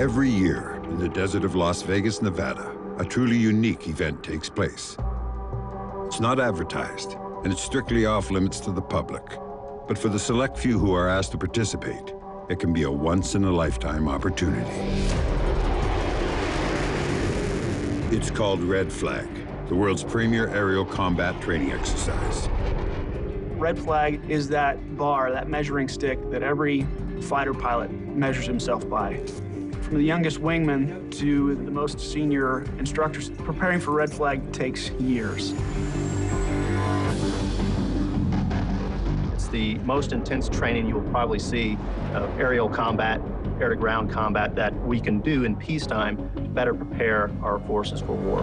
Every year, in the desert of Las Vegas, Nevada, a truly unique event takes place. It's not advertised, and it's strictly off-limits to the public. But for the select few who are asked to participate, it can be a once-in-a-lifetime opportunity. It's called Red Flag, the world's premier aerial combat training exercise. Red Flag is that bar, that measuring stick that every fighter pilot measures himself by. From the youngest wingman to the most senior instructors, preparing for Red Flag takes years. It's the most intense training you will probably see of aerial combat, air-to-ground combat that we can do in peacetime to better prepare our forces for war.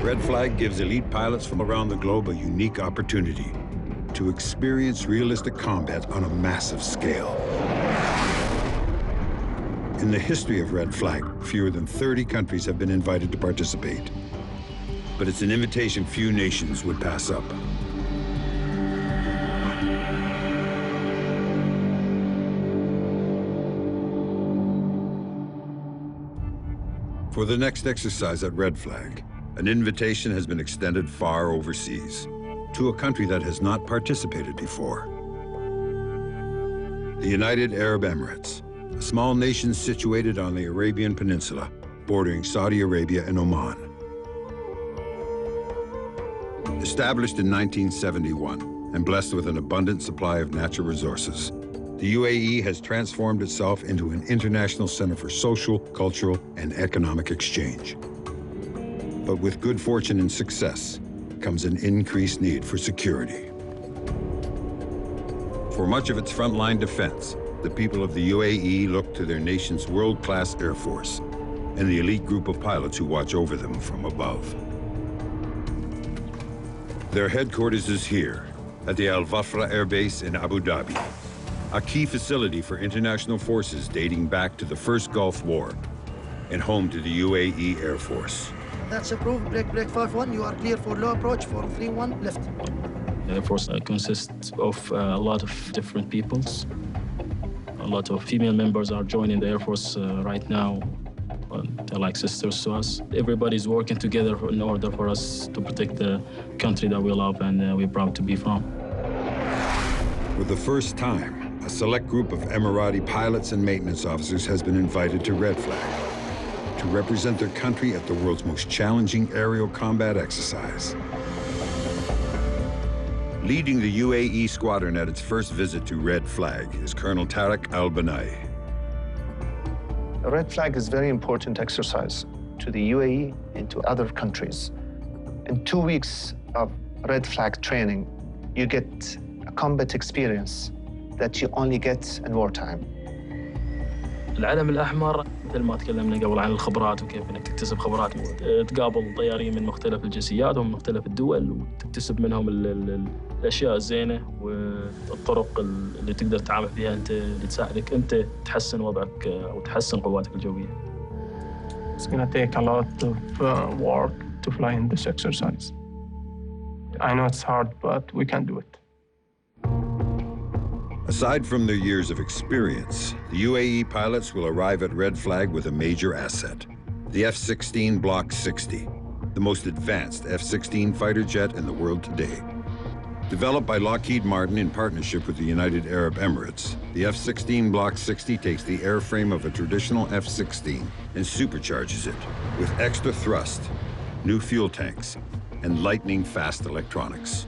Red Flag gives elite pilots from around the globe a unique opportunity to experience realistic combat on a massive scale. In the history of Red Flag, fewer than 30 countries have been invited to participate. But it's an invitation few nations would pass up. For the next exercise at Red Flag, an invitation has been extended far overseas, to a country that has not participated before. The United Arab Emirates, a small nation situated on the Arabian Peninsula, bordering Saudi Arabia and Oman. Established in 1971 and blessed with an abundant supply of natural resources, the UAE has transformed itself into an international center for social, cultural, and economic exchange. But with good fortune and success comes an increased need for security. For much of its frontline defense, the people of the UAE look to their nation's world-class Air Force and the elite group of pilots who watch over them from above. Their headquarters is here, at the Al Wafra Air Base in Abu Dhabi, a key facility for international forces dating back to the First Gulf War and home to the UAE Air Force. That's approved. Break 5-1. You are clear for low approach for 3-1 left. The Air Force consists of a lot of different peoples. A lot of female members are joining the Air Force right now. They're like sisters to us. Everybody's working together in order for us to protect the country that we love and we're proud to be from. For the first time, a select group of Emirati pilots and maintenance officers has been invited to Red Flag to represent their country at the world's most challenging aerial combat exercise. Leading the UAE squadron at its first visit to Red Flag is Colonel Tariq Al-Banai. Red Flag is a very important exercise to the UAE and to other countries. In 2 weeks of Red Flag training, you get a combat experience that you only get in wartime. العلم الأحمر مثل ما تكلمنا قبل عن الخبرات وكيف انك تكتسب خبرات تقابل طيارين من مختلف الجنسيات ومن مختلف الدول وتكتسب منهم الاشياء الزينه والطرق اللي تقدر تتعامل فيها انت اللي تساعدك انت تحسن وضعك او تحسن قواتك الجويه. It's going to take a lot of work to fly in this exercise. I know it's hard, but we can do it. Aside from their years of experience, the UAE pilots will arrive at Red Flag with a major asset, the F-16 Block 60, the most advanced F-16 fighter jet in the world today. Developed by Lockheed Martin in partnership with the United Arab Emirates, the F-16 Block 60 takes the airframe of a traditional F-16 and supercharges it with extra thrust, new fuel tanks, and lightning-fast electronics.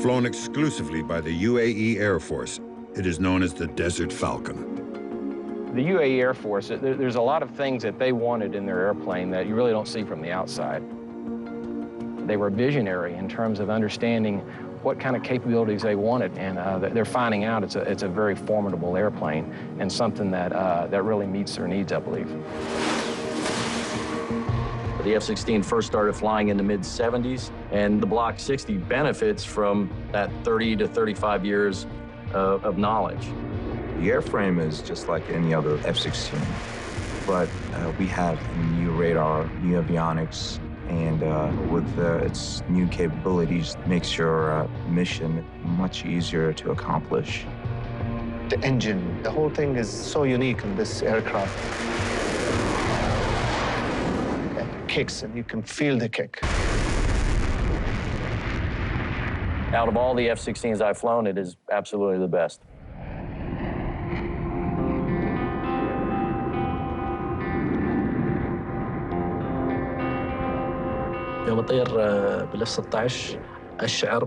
Flown exclusively by the UAE Air Force, it is known as the Desert Falcon. The UAE Air Force, there's a lot of things that they wanted in their airplane that you really don't see from the outside. They were visionary in terms of understanding what kind of capabilities they wanted, and they're finding out it's a very formidable airplane and something that really meets their needs, I believe. The F-16 first started flying in the mid-'70s, and the Block 60 benefits from that 30 to 35 years of knowledge. The airframe is just like any other F-16, but we have new radar, new avionics, and with its new capabilities, makes your mission much easier to accomplish. the engine. The whole thing is so unique in this aircraft. It kicks, and you can feel the kick. Out of all the F-16s I've flown, it is absolutely the best. يوم أطير بالاف 16 أشعر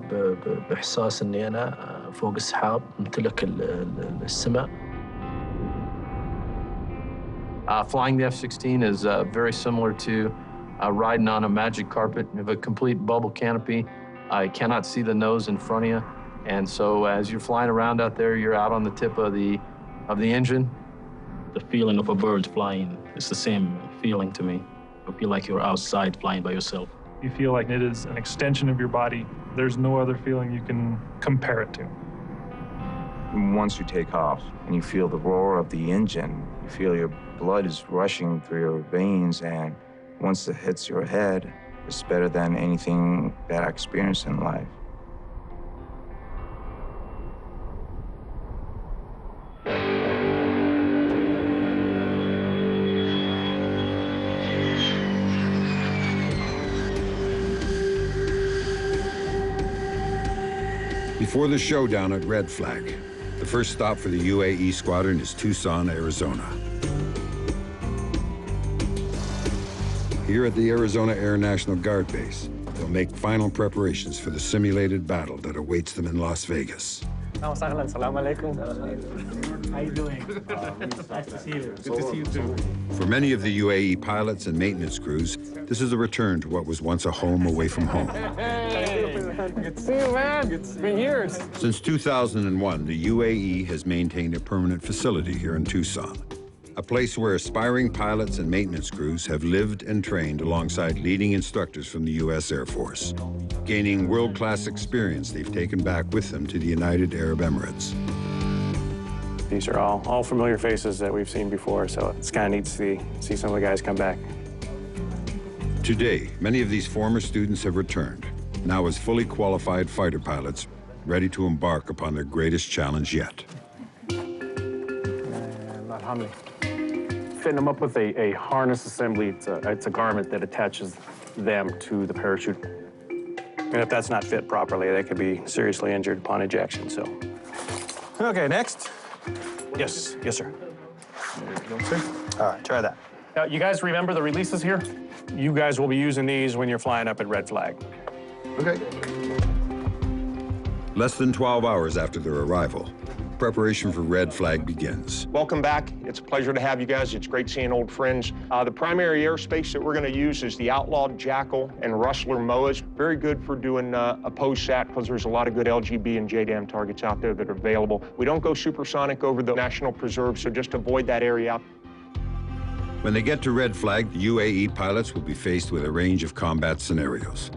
بإحساس إني أنا فوق السحاب ممتلك السماء. Flying the F-16 is very similar to riding on a magic carpet. You have a complete bubble canopy. I cannot see the nose in front of you, and so as you're flying around out there, you're out on the tip of the engine. The feeling of a bird flying is the same feeling to me. You feel like you're outside flying by yourself. You feel like it is an extension of your body. There's no other feeling you can compare it to. Once you take off and you feel the roar of the engine, you feel your blood is rushing through your veins, and once it hits your head, it's better than anything that I experienced in life. Before the showdown at Red Flag, the first stop for the UAE squadron is Tucson, Arizona. Here at the Arizona Air National Guard Base, they'll make final preparations for the simulated battle that awaits them in Las Vegas. Assalamu alaikum. How you doing? Nice to see you. Good to see you too. For many of the UAE pilots and maintenance crews, this is a return to what was once a home away from home. Good to see you, man. It's been years. Since 2001, the UAE has maintained a permanent facility here in Tucson, a place where aspiring pilots and maintenance crews have lived and trained alongside leading instructors from the U.S. Air Force, gaining world-class experience they've taken back with them to the United Arab Emirates. These are all familiar faces that we've seen before, so it's kind of neat to see some of the guys come back. Today, many of these former students have returned, now as fully qualified fighter pilots, ready to embark upon their greatest challenge yet. Fitting them up with a harness assembly. It's a garment that attaches them to the parachute. And if that's not fit properly, they could be seriously injured upon ejection, so. Okay, next. Yes, sir. There you go, sir. All right, try that. Now, you guys remember the releases here? You guys will be using these when you're flying up at Red Flag. Okay. Less than 12 hours after their arrival, preparation for Red Flag begins. Welcome back. It's a pleasure to have you guys. It's great seeing old friends. The primary airspace that we're going to use is the outlawed Jackal and Rustler MOAs. Very good for doing opposed sat because there's a lot of good LGB and JDAM targets out there that are available. We don't go supersonic over the national preserve, so just avoid that area. When they get to Red Flag, the UAE pilots will be faced with a range of combat scenarios,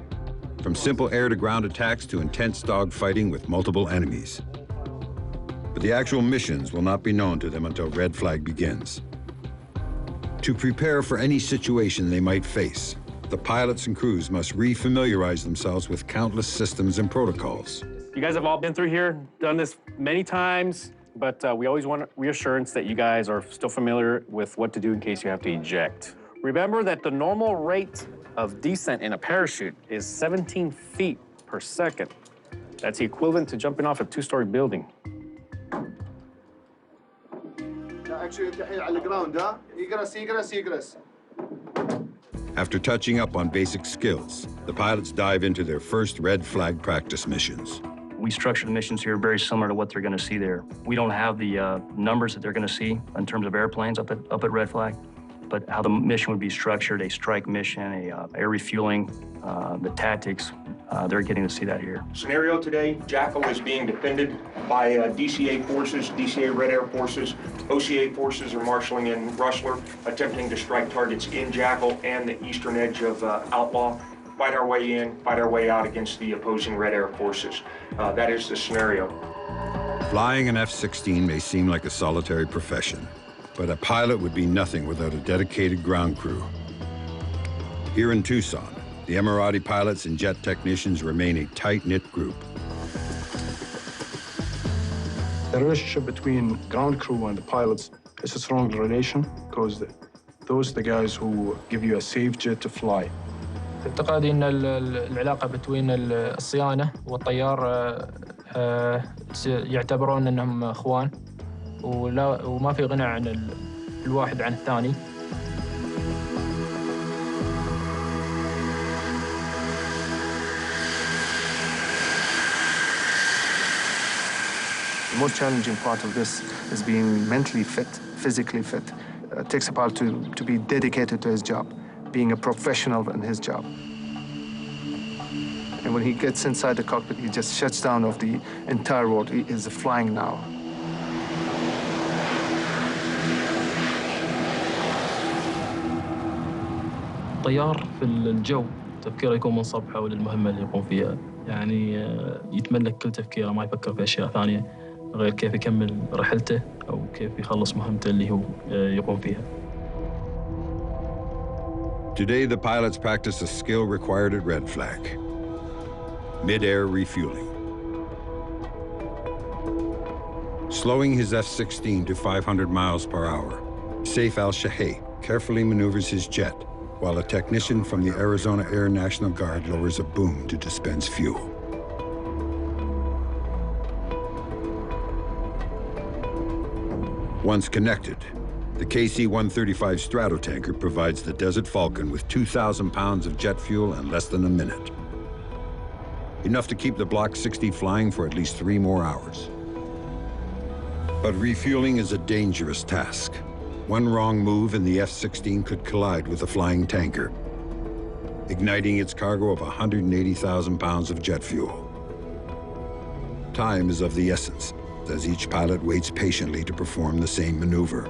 from simple air-to-ground attacks to intense dogfighting with multiple enemies. But the actual missions will not be known to them until Red Flag begins. To prepare for any situation they might face, the pilots and crews must re-familiarize themselves with countless systems and protocols. You guys have all been through here, done this many times, but we always want reassurance that you guys are still familiar with what to do in case you have to eject. Remember that the normal rate of descent in a parachute is 17 feet per second. That's equivalent to jumping off a two-story building. After touching up on basic skills, the pilots dive into their first Red Flag practice missions. We structure the missions here very similar to what they're going to see there. We don't have the numbers that they're going to see in terms of airplanes up at Red Flag, but how the mission would be structured, a strike mission, air refueling, the tactics, they're getting to see that here. Scenario today, Jackal is being defended by DCA forces, DCA Red Air forces. OCA forces are marshaling in Rustler, attempting to strike targets in Jackal and the eastern edge of Outlaw. Fight our way in, fight our way out against the opposing Red Air forces. That is the scenario. Flying an F-16 may seem like a solitary profession, but a pilot would be nothing without a dedicated ground crew. Here in Tucson, the Emirati pilots and jet technicians remain a tight-knit group. The relationship between ground crew and the pilots is a strong relation because those are the guys who give you a safe jet to fly. اعتقادي ان العلاقه بين الصيانه والطيار يعتبرون انهم اخوان وما في غنى عن الواحد عن الثاني. The most challenging part of this is being mentally fit, physically fit. It takes a pilot to be dedicated to his job, being a professional in his job. And when he gets inside the cockpit, he just shuts down of the entire world. He is flying now. الطيار في الجو تفكيره يكون منصب حول المهمة اللي يقوم فيها، يعني يتملك كل تفكيره، ما يفكر في أشياء ثانية غير كيف يكمل رحلته أو كيف يخلص مهمته اللي هو يقوم فيها. Today, the pilots practice a skill required at Red Flag: mid-air refueling. Slowing his F-16 to 500 miles per hour, Saif al-Shahei carefully maneuvers his jet while a technician from the Arizona Air National Guard lowers a boom to dispense fuel. Once connected, the KC-135 Stratotanker provides the Desert Falcon with 2,000 pounds of jet fuel in less than a minute. Enough to keep the Block 60 flying for at least 3 more hours. But refueling is a dangerous task. One wrong move and the F-16 could collide with a flying tanker, igniting its cargo of 180,000 pounds of jet fuel. Time is of the essence, as each pilot waits patiently to perform the same maneuver.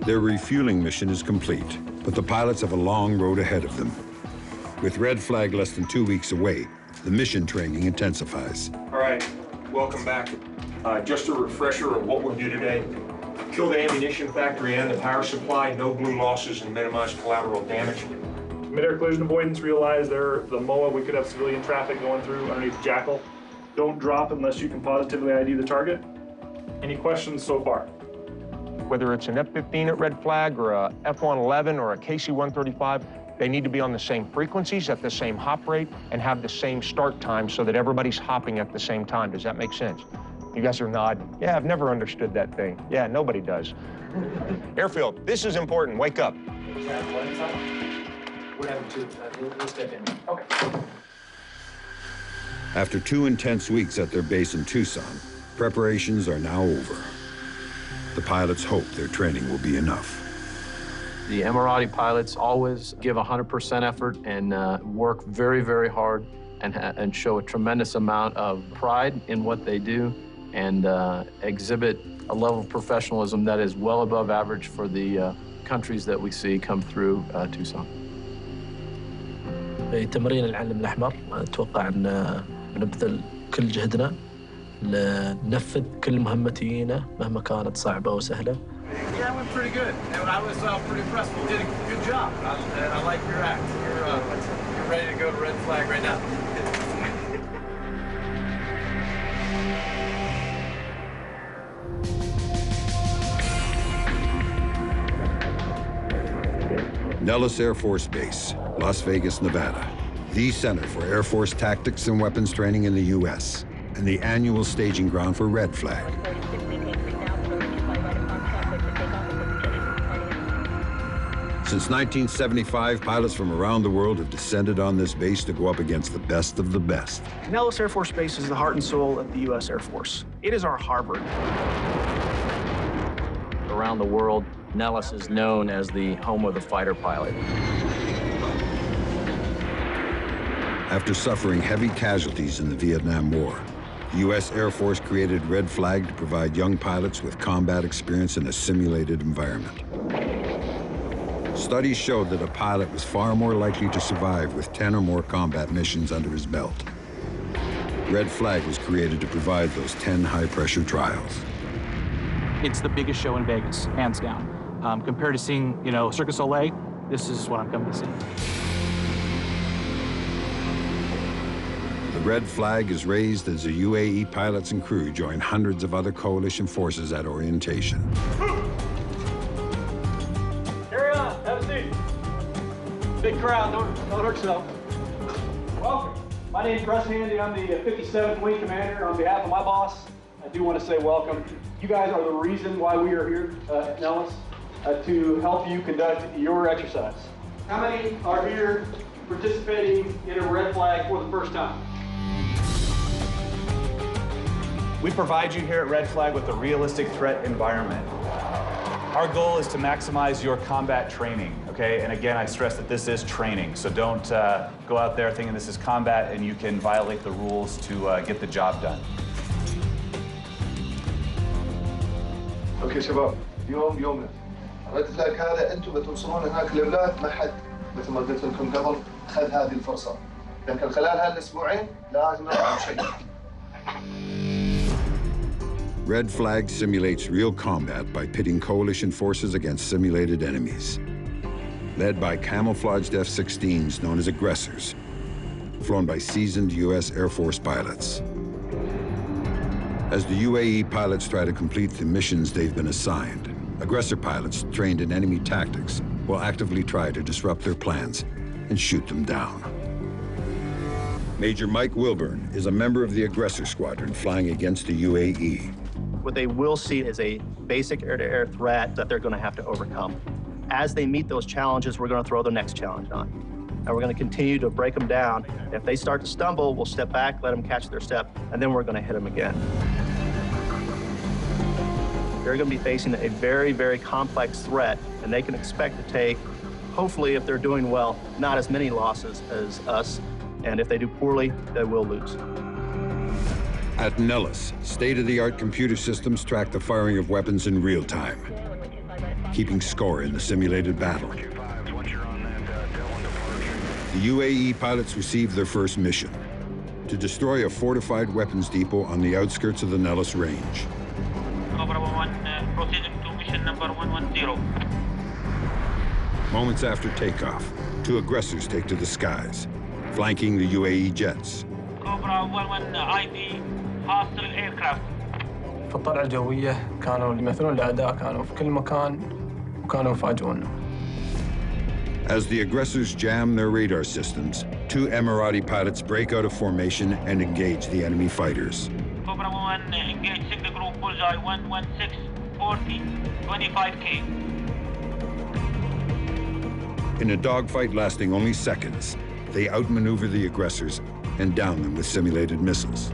Their refueling mission is complete, but the pilots have a long road ahead of them. With Red Flag less than 2 weeks away, the mission training intensifies. All right, welcome back. Just a refresher of what we'll do today. Kill the ammunition factory and the power supply, no blue losses, and minimize collateral damage. Mid-air collision avoidance, realize the MOA, we could have civilian traffic going through underneath Jackal. Don't drop unless you can positively ID the target. Any questions so far? Whether it's an F-15 at Red Flag or a F-111 or a KC-135, they need to be on the same frequencies, at the same hop rate, and have the same start time so that everybody's hopping at the same time. Does that make sense? You guys are nodding. Yeah, I've never understood that thing. Yeah, nobody does. Airfield, this is important. Wake up. After 2 intense weeks at their base in Tucson, preparations are now over. The pilots hope their training will be enough. The Emirati pilots always give 100% effort and work very, very hard and show a tremendous amount of pride in what they do and exhibit a level of professionalism that is well above average for the countries that we see come through Tucson. في تمرين العلم الأحمر أتوقع أن بنبذل كل جهدنا لننفذ كل مهمتنا مهما كانت صعبة أو سهلة. Yeah, it went pretty good. And I was pretty impressed. You did a good job. And I like your act. You're ready to go to Red Flag right now. Nellis Air Force Base, Las Vegas, Nevada, the center for Air Force tactics and weapons training in the U.S., and the annual staging ground for Red Flag. Since 1975, pilots from around the world have descended on this base to go up against the best of the best. Nellis Air Force Base is the heart and soul of the U.S. Air Force. It is our Harvard. Around the world, Nellis is known as the home of the fighter pilot. After suffering heavy casualties in the Vietnam War, the U.S. Air Force created Red Flag to provide young pilots with combat experience in a simulated environment. Studies showed that a pilot was far more likely to survive with 10 or more combat missions under his belt. Red Flag was created to provide those 10 high-pressure trials. It's the biggest show in Vegas, hands down. Compared to seeing, Cirque du Soleil, this is what I'm coming to see. The red flag is raised as the UAE pilots and crew join hundreds of other coalition forces at orientation. Carry on, have a seat. Big crowd, don't hurt yourself. Welcome. My name's Russ Handy. I'm the 57th Wing Commander. On behalf of my boss, I do want to say welcome. You guys are the reason why we are here at Nellis to help you conduct your exercise. How many are here participating in a red flag for the first time? We provide you here at Red Flag with a realistic threat environment. Our goal is to maximize your combat training, okay? And again, I stress that this is training, so don't go out there thinking this is combat and you can violate the rules to get the job done. اوكي شباب، يومنا. رد فلاج هذا انتم بتوصلون هناك البلاد ما حد مثل ما قلت لكم قبل خذ هذه الفرصه. لكن خلال هالاسبوعين لازم نعمل شيء. Red Flag simulates real combat by pitting coalition forces against simulated enemies. Led by camouflaged F-16s known as aggressors, flown by seasoned U.S. Air Force pilots. As the UAE pilots try to complete the missions they've been assigned, aggressor pilots trained in enemy tactics will actively try to disrupt their plans and shoot them down. Major Mike Wilburn is a member of the aggressor squadron flying against the UAE. What they will see is a basic air-to-air threat that they're going to have to overcome. As they meet those challenges, we're going to throw the next challenge on. And we're going to continue to break them down. If they start to stumble, we'll step back, let them catch their step, and then we're going to hit them again. They're going to be facing a very, very complex threat, and they can expect to take, hopefully, if they're doing well, not as many losses as us. And if they do poorly, they will lose. At Nellis, state-of-the-art computer systems track the firing of weapons in real time, keeping score in the simulated battle. The UAE pilots received their first mission, to destroy a fortified weapons depot on the outskirts of the Nellis range. Cobra 1, proceeding to mission number 110. Moments after takeoff, two aggressors take to the skies, flanking the UAE jets. Cobra 11 ID hostile aircraft. في الطلعة الجوية كانوا يمثلون الأعداء كانوا في كل مكان وكانوا يفاجئونا. As the aggressors jam their radar systems, two Emirati pilots break out of formation and engage the enemy fighters. Cobra 1, engage signal group bullseye 116, 40, 25K. In a dogfight lasting only seconds, they outmaneuver the aggressors and down them with simulated missiles.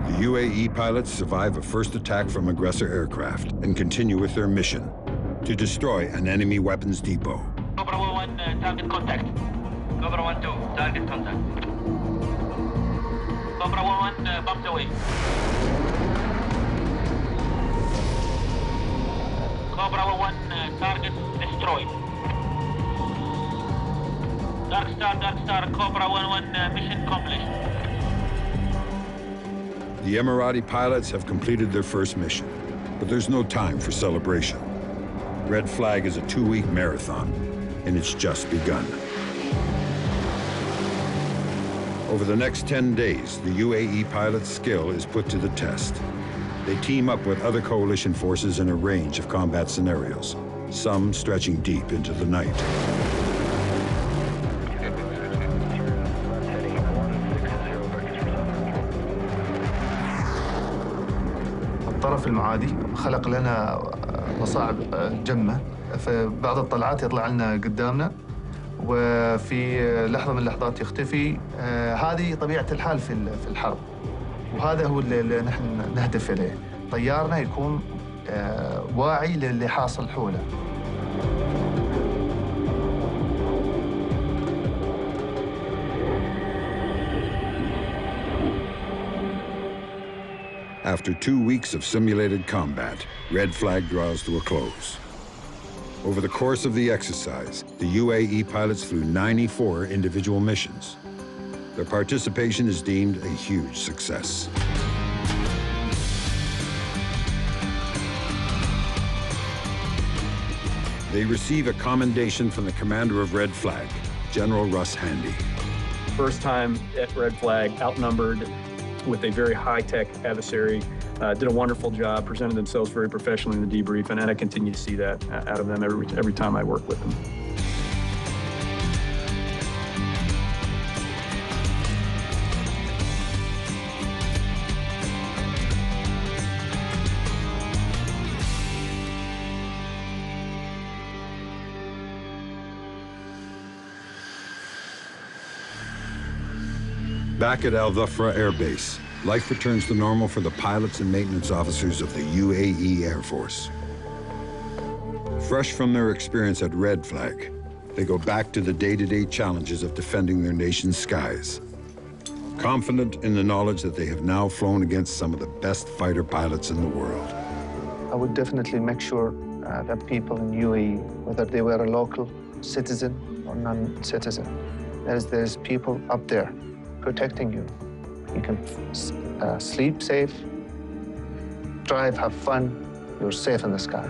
The UAE pilots survive a first attack from aggressor aircraft and continue with their mission to destroy an enemy weapons depot. Cobra 1, target contact. Cobra 1, 2, target contact. Cobra 1, bumped away. Cobra 1, target destroyed. Dark Star, Cobra 1, mission accomplished. The Emirati pilots have completed their first mission, but there's no time for celebration. Red Flag is a 2-week marathon, and it's just begun. Over the next 10 days, the UAE pilot's skill is put to the test. They team up with other coalition forces in a range of combat scenarios, some stretching deep into the night. الطرف المعادي خلق لنا مصاعب جمة، في بعض الطلعات يطلع لنا قدامنا وفي لحظة من اللحظات يختفي. هذه طبيعة الحال في الحرب، وهذا هو اللي نحن نهدف إليه. طيارنا يكون واعي للي حاصل حوله. After 2 weeks of simulated combat, Red Flag draws to a close. Over the course of the exercise, the UAE pilots flew 94 individual missions. Their participation is deemed a huge success. They receive a commendation from the commander of Red Flag, General Russ Handy. First time at Red Flag, outnumbered with a very high-tech adversary. Did a wonderful job, presented themselves very professionally in the debrief, and I continue to see that out of them every time I work with them. Back at Al Dhafra Air Base, life returns to normal for the pilots and maintenance officers of the UAE Air Force. Fresh from their experience at Red Flag, they go back to the day-to-day challenges of defending their nation's skies, confident in the knowledge that they have now flown against some of the best fighter pilots in the world. I would definitely make sure that people in UAE, whether they were a local citizen or non-citizen, there's people up there protecting you. You can sleep safe, drive, have fun, you're safe in the sky.